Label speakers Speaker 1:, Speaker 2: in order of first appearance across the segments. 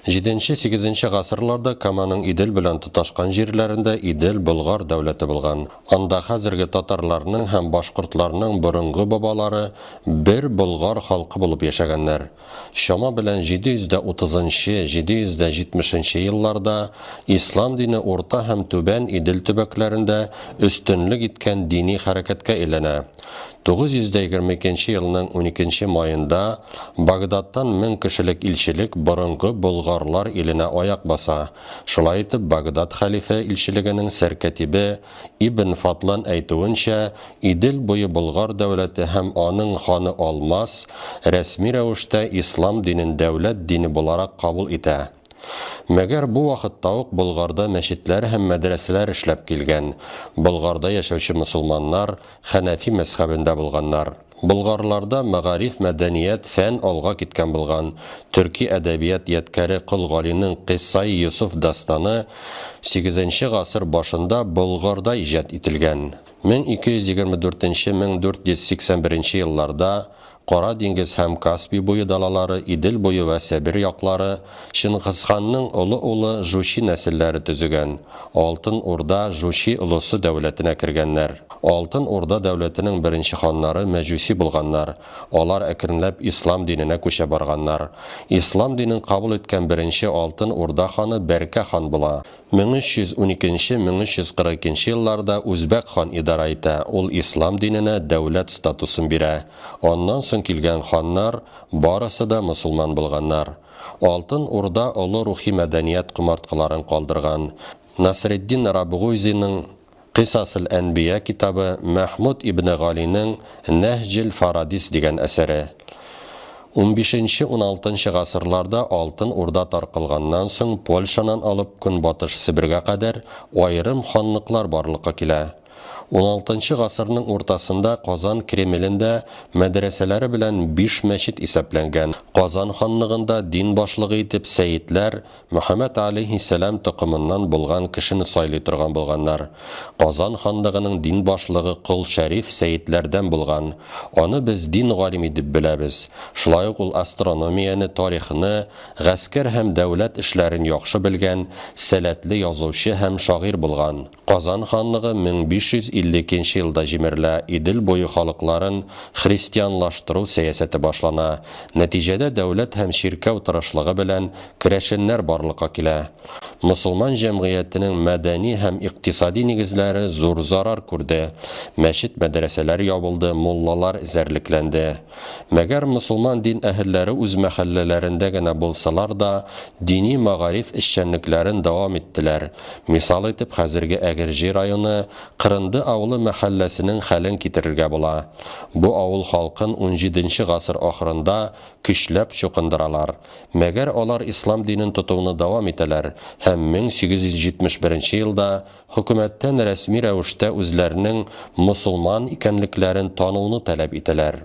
Speaker 1: 7-8 гасырларда Каманың Идел белән тоташкан җирләрендә Идел Болгар дәүләте булган. Анда хәзерге татарларның һәм башкортларның борынгы бабалары бер болгар халкы булып яшәгәннәр. Шама белән 730-770 елларда ислам дине урта һәм түбән Идел төбәкләрендә өстенлек иткән дини хәрәкәткә әйләнә. 922 елның 12 майында Багдадтан 1000 кешелек илчелек борынгы болгарлар иленә аяк баса. Шулай итеп, Багдад хәлифә илчелегенең сәркәтибе Ибн Фатлан әйтүенчә, Идел буе болгар дәүләте һәм аның ханы Алмас рәсми рәвештә ислам динен дәүләт дине буларак кабул итә. Мәгәр бу вакытта ук Болгарда мәчетләр һәм мәдрәсәләр эшләп килгән. Болгарда яшәүче мөселманнар Хәнәфи мәзһәбендә булганнар. Болгарларда мәгариф, мәдәният, фән алга киткән булган. Төрки әдәбият ядкәре Кол Галинең Кыссай Юсуф дастаны 8 гасыр башында Болгарда иҗат ителгән. 1224-1481 елларда Кара диңгез һәм Каспий буе далалары, Идел буе вә Сәбир яклары Чингисханның улы Жучи нәселләре төзегән. Алтын Урда Жучи улысы дәүләтенә кергәннәр. Алтын Урда дәүләтенең беренче ханнары Мәҗүси булганнар. Алар әкренләп ислам диненә күчә барганнар. Ислам динен кабул иткән беренче Алтын Урда ханы Бәркә хан була. 1312-1342 елларда Үзбәк хан идара итә. Ул ислам диненә дәүләт статусын бирә. Аннан соң килгән ханнар барысы да мөселман булганнар. Алтын Урда олы рухи мәдәният кумарткаларын калдырган. Насреддин Рабгуйзиның Кысас-эл-Әнбия китабы, Мәхмүд ибн Галинең Нәһҗел Фарадис дигән әсәре. 15-16 гасырларда Алтын Урда таркалганнан соң Польшанан алып Көнбатыш Сибиргә кадәр аерым ханлыклар барлыкка килә. 16 гасырның уртасында Казан Кремлендә мәдрәсәләре белән 5 мәчет исәпләнгән. Казан ханлыгында дин башлыгы итеп Сәйидләр Мөхәммәд алейһиссәлам тукымыннан булган кешене сайлый торган булганнар. Казан ханлыгының дин башлыгы Кол Шәриф Сәйидләрдән булган. Аны без дин галиме дип беләбез. Шулай ук ул астрономияны, тарихны, гаскәр һәм дәүләт эшләрен яхшы белгән, сәләтле язучы һәм шагыйрь булган. Казан ханлыгы 1552 елда җимерелә. Идел буе халыкларын христианлаштыру сәясәте башлана. Нәтиҗәдә дәүләт һәм ширкәү тырышлыгы белән көрәшеннәр барлыкка килә. Мөселман җәмгыятенең мәдәни һәм икътисади нигезләре зур зарар күрде. Мәчет, мәдрәсәләр ябылды, муллалар зәрлекләнде. Мәгәр мөселман дин әһелләре үз мәхәлләләрендә генә булсалар да, дини мәгариф эшчәнлекләрен дәвам иттеләр. Мисал итеп, хәзерге Әгерҗи районы Кырынды авылы мәхәлләсенең хәлен китерергә була. Бу авыл халкын 17 гасыр ахырында көчләп чукындыралар. Мәгәр алар ислам динен тотуны дәвам итәләр һәм 1871 елда хөкүмәттән рәсми рәвештә үзләренең мөселман икәнлекләрен тануны таләп итәләр.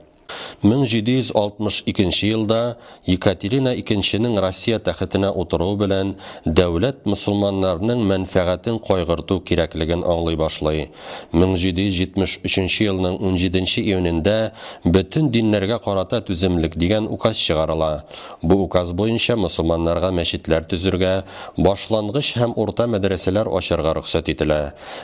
Speaker 1: 1762 елда Екатерина II-ның Россия тәхетенә утыруы белән дәүләт мөселманнарның мәнфәгатен кайгырту кирәклеген аңлый башлый. 1773 елның 17 июнендә бөтен диннәргә карата түземлек дигән указ чыгарыла. Бу указ буенча мөселманнарга мәчетләр төзергә, башлангыч һәм урта мәдрәсәләр ачарга рөхсәт ителә.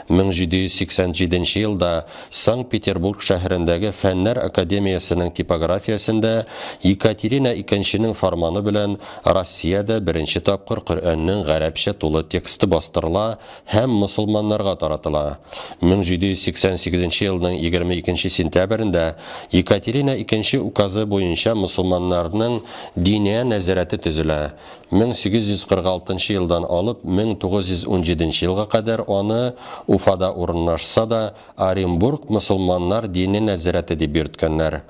Speaker 1: 1787 елда Санкт-Петербург шәһәрендәге Фәннәр академиясының типографиясендә Екатерина II-ның фарманы белән Россиядә беренче тапкыр Коръәннең гарәпчә тулы тексты бастырыла һәм мөселманнарга таратыла. 1788 елның 22 сентябрендә Екатерина II указы буенча мөселманнарның диния нәзарәте төзелә. 1846 елдан алып 1917 елга кадәр аны Уфада урынлашса да, Оренбург мөселманнар дини нәзарәте дип йөрткәннәр.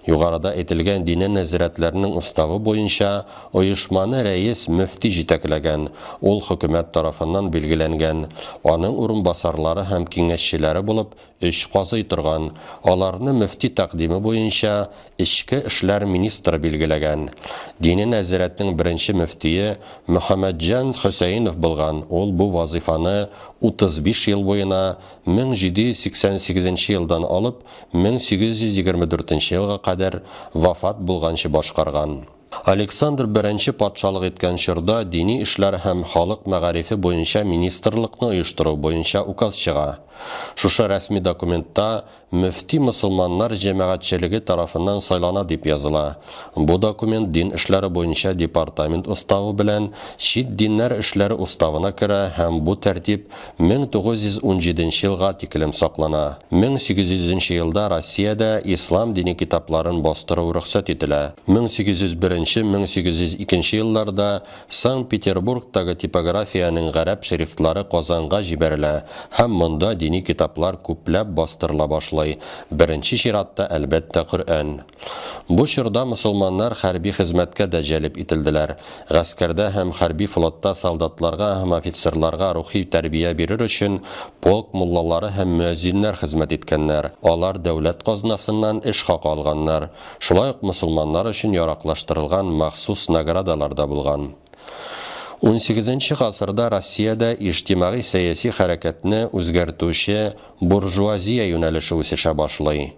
Speaker 1: Югарыда әйтелгән дини нәзарәтләрнең уставы буенча оешманы рәис мөфти җитәкләгән. Ул хөкүмәт тарафыннан билгеләнгән. Аның урынбасарлары һәм киңәшчеләре булып 3 казый торган. Аларны мөфти тәкъдиме буенча Ичке эшләр министры билгеләгән. Дини нәзарәтнең беренче мөфтие Мөхәммәтҗан Хөсәйнов булган. Ул бу вазифаны 35 ел буена 1788 елдан алып 1824 елга кадәр вафат булганчы башкарган. Александр I патшалык иткән чорда дини эшләр һәм халык мәгарифе буенча министрлыкны оештыру буенча указ чыга. Шушы рәсми документта мөфти мөселманнар җәмәгатьчелеге тарафыннан сайлана дип языла. Бу документ дин эшләре буенча департамент уставы белән чит диннәр эшләре уставына керә һәм бу тәртип 1917 елга тиклем саклана. 1800 елда Россиядә ислам дини китапларын бастыру рөхсәт ителә. 1801-1802 елларда Санкт-Петербургтагы типографияның гарәп шрифтлары Казанга җибәрелә һәм монда дини китаплар күпләп бастырыла башлый. Беренче чиратта әлбәттә Коръән. Бу чорда мөселманнар хәрби хезмәткә дә җәлеп ителделәр. Гаскәрдә һәм хәрби флотта солдатларга һәм офицерларга рухи тәрбия бирер өчен полк муллалары һәм мөәззиннәр хезмәт иткәннәр. Алар дәүләт казнасыннан эш хакы алганнар. Шулай ук мөселманнар өчен яраклаштырылган махсус наградалар да булган. 18 гасырда Россиядә иҗтимагый сәяси хәрәкәтне үзгәртүче буржуазия юнәлеше үсешә башлый.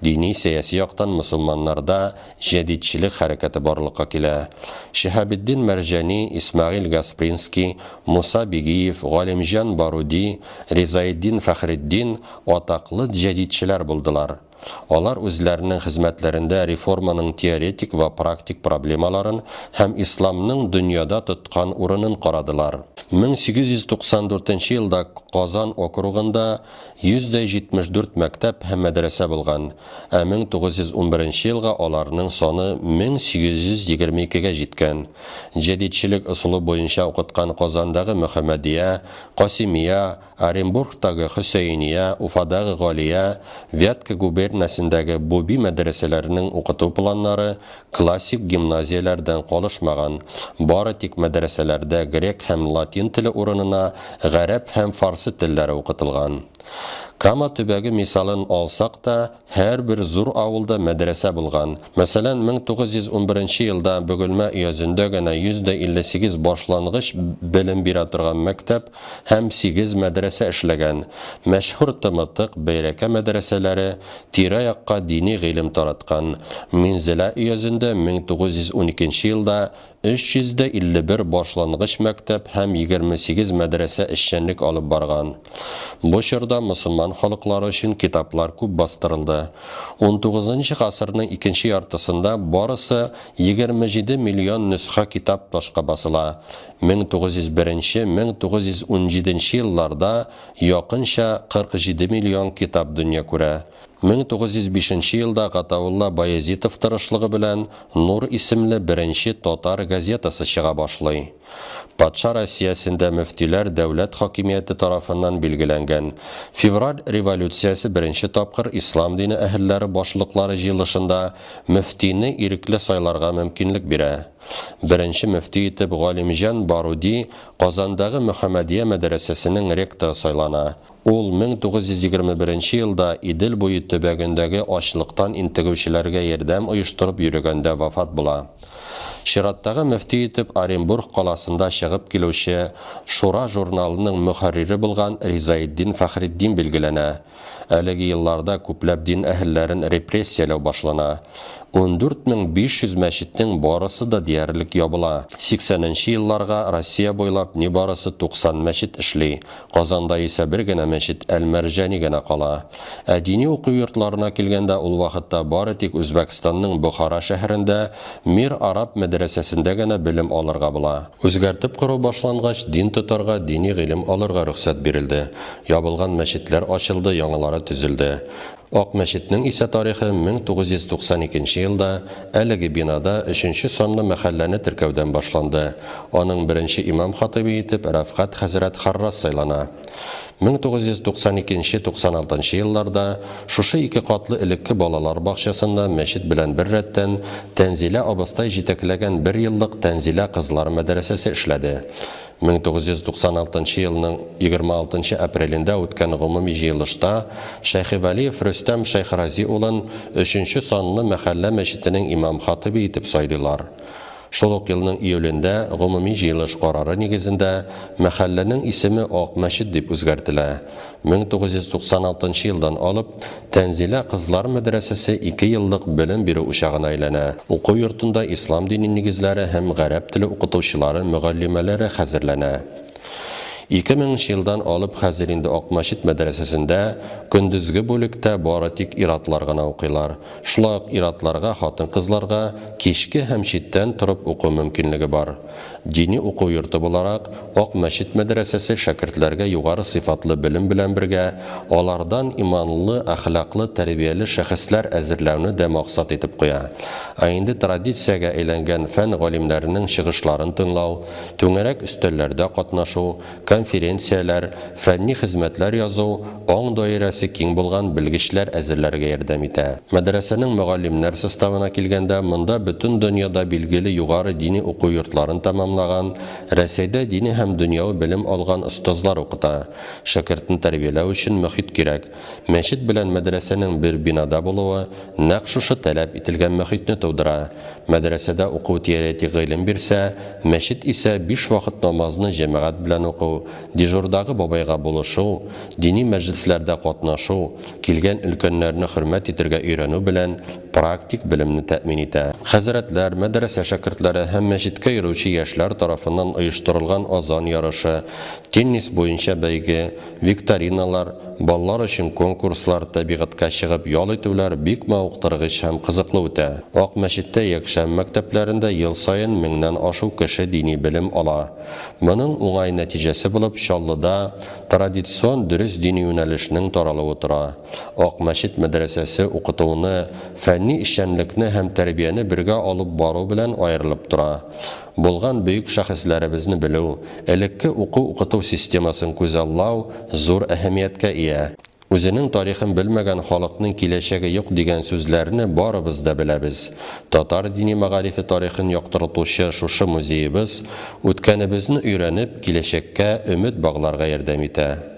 Speaker 1: Дини сәяси яктан мөселманнарда җәдитчелек хәрәкәте барлыкка килә. Шиһабеддин Мәрҗани, Исмаил Гаспринский, Муса Бигиев, Галимҗан Баруди, Ризаэддин Фәхреддин атаклы җәдитчеләр булдылар. Алар үзләренең хезмәтләрендә реформаның теоретик ва практик проблемаларын һәм исламның дөньяда тоткан урынын карадылар. 1894 елда Казан округында 174 мәктәп һәм мәдрәсә булган, ә 1911 елга аларның саны 1822-гә җиткән. Җәдитчелек ысулы буенча укыткан Казандагы Мөхәммәдия, Касимия, Оренбургтагы Хөсәйния, Уфадагы Галия, Вятка губерниясендәге Буби мәдрәсәләренең укыту планнары классик гимназияләрдән калышмаган. Бары тик мәдрәсәләрдә грек һәм латин теле урынына гарәп һәм фарсы телләре укытылган. Кама төбәге мисалын алсак та, һәрбер зур авылда мәдрәсә булган. Мәсәлән, 1911 елда Бөгелмә өязендә генә 158 башлангыч белем бирә торган мәктәп һәм 8 мәдрәсә эшләгән. Мәшһүр Тымытык, Бәйрәкә мәдрәсәләре тирә-якка дини гыйлем тараткан. Минзелә өязендә 1912 елда 351 башлангыч мәктәп һәм 28 мәдрәсә эшчәнлек алып барган. Бу чорда мөселман халыклары өчен китаплар күп бастырылды. 19 гасырның икенче яртысында барысы 27 миллион нөсхә китап ташка басыла. 1901-1917 елларда якынча 47 миллион китап дөнья күрә. 1905 елда Гатаулла Баязитов тырышлыгы белән Нур исемле беренче татар газетасы чыга башлый. Патша Россиясендә мөфтиләр дәүләт хакимияте тарафыннан билгеләнгән. Февраль революциясе беренче тапкыр ислам дине әһелләре башлыклары җыелышында мөфтине ирекле сайларга мөмкинлек бирә. Беренче мөфти итеп Галимҗан Баруди Казандагы Мөхәммәдия мәдрәсәсенең ректоры сайлана. Ул 1921 елда Идел буе төбәгендәге ачлыктан интегүчеләргә ярдәм оештырып йөргәндә вафат була. Чираттагы мөфти итеп Оренбург каласында чыгып килүче Шура журналының мөхәррире булган Ризаэддин Фәхреддин билгеләнә. Әлеге елларда күпләп дин әһелләрен репрессияләү башлана. 14500 мәчетнең барысы да диярлек ябыла. 80нче елларга Россия буйлап не барысы 90 мәчет эшли. Казанда исә бер генә мәчет Әл-Мәрҗани генә кала. Дини уку йортларына килгәндә ул вакытта бары тик Үзбәкстанның Бухара шәһәрендә Мир Араб мәдрәсәсендә генә белем алырга була. Үзгәртеп кору башлангач, дин тотарга, дини гыйлем алырга рөхсәт бирелде. Ябылган мәчетләр ачылды, яңалары төзелде. Ак мәчетнең исә тарихы 1992 елда әлеге бинада 3нче санлы мәхәлләне теркәүдән башланды. Аның беренче имам хатибы итеп Рафкат хәзрәт Харрас сайлана. 1992-96 елларда шушы ике катлы элекке балалар бакчасында мәчет белән бер рәттән Тәнзилә абыстай җитәкләгән 1 еллык Тәнзилә кызлар мәдрәсәсе эшләде. 1996 елның 26 апрелендә үткән гомуми җыелышта Шәйхи Вәлиев Рөстәм Шәйхрази улын 3нче санлы мәхәллә мәчетенең имам хатибы итеп сайлыйлар. Шул ук елның июлендә гомуми җыелыш карары нигезендә мәхәлләнең исеме Ак мәчет дип үзгәртелә. 1996 елдан алып Тәнзилә кызлар мәдрәсәсе 2 еллык белем бирү учагына әйләнә. Уку йортында ислам дини нигезләре һәм гарәп теле укытучылары мөгаллимәләре хәзерләнә. 2000 елдан алып хәзер инде Ак мәчет мәдрәсәсендә көндезге бүлектә бары тик иратлар гына укыйлар. Шулай ук иратларга, хатын-кызларга кичке һәм читтән торып уку мөмкинлеге бар. Дини уку йорты буларак Ак мәчет мәдрәсәсе шәкертләргә югары сыйфатлы белем белән бергә алардан иманлы, әхлаклы, тәрбияле шәхесләр әзерләүне дә максат итеп куя. Инде традициягә әйләнгән фән галимнәренең чыгышларын тыңлау, түңәрәк өстәлләрдә катнашу, конференцияләр, фәнни хезмәтләр язу, аңң даирәсе киң булган белгечләр әзерләргә ярдәм итә. Мәдрәсәнең мөгаллимнәр составына килгәндә, монда бөтен дөньяда билгеле югары дини уку йортларын тәмамлаган, Рәсәйдә дини һәм дөньяви белем алган остазлар укыта. Шәкертне тәрбияләү өчен мөхит кирәк. Мәчет белән мәдрәсәнең бер бинада булуы нәкъ шушы таләп ителгән мөхитне тудыра. Мәдрәсәдә уку теоретик гыйлем бирсә, мәчет исә 5 вакыт намазны җәмәгать белән уку, дежурдагы бабайга булышу, дини мәҗлесләрдә катнашу, килгән өлкәннәрне хөрмәт итәргә өйрәнү белән практик белемне тәэмин итә. Хәзрәтләр, мәдрәсә шәкертләре һәм мәчеткә йөрүче яшьләр тарафыннан оештырылган азан ярышы, теннис буенча бәйге, викториналар, балалар өчен конкурслар, табигатькә чыгып ял итүләр бик мавыктыргыч һәм кызыклы үтә. Ак мәчеттә якшәм мәктәпләрендә ел саен 1000нән ашу кеше дини белем ала. Моның уңай нәтиҗәсе булып Чаллыда традицион дөрес дини юнәлешнең таралуы тора. Ак мәчет мәдрәсәсе укытуны, фәнни эшчәнлекне һәм тәрбияне бергә алып бару белән аерылып тора. Булган бөек шәхесләребезне белү, элекке уку-укыту системасын күзаллау зур әһәмияткә ия. Үзенең тарихын белмәгән халыкның киләчәге юк дигән сүзләрне барыбыз да беләбез. Татар дини мәгарифе тарихын яктыртучы шушы музеебыз үткәнебезне өйрәнеп, киләчәккә өмет багларга ярдәм итә.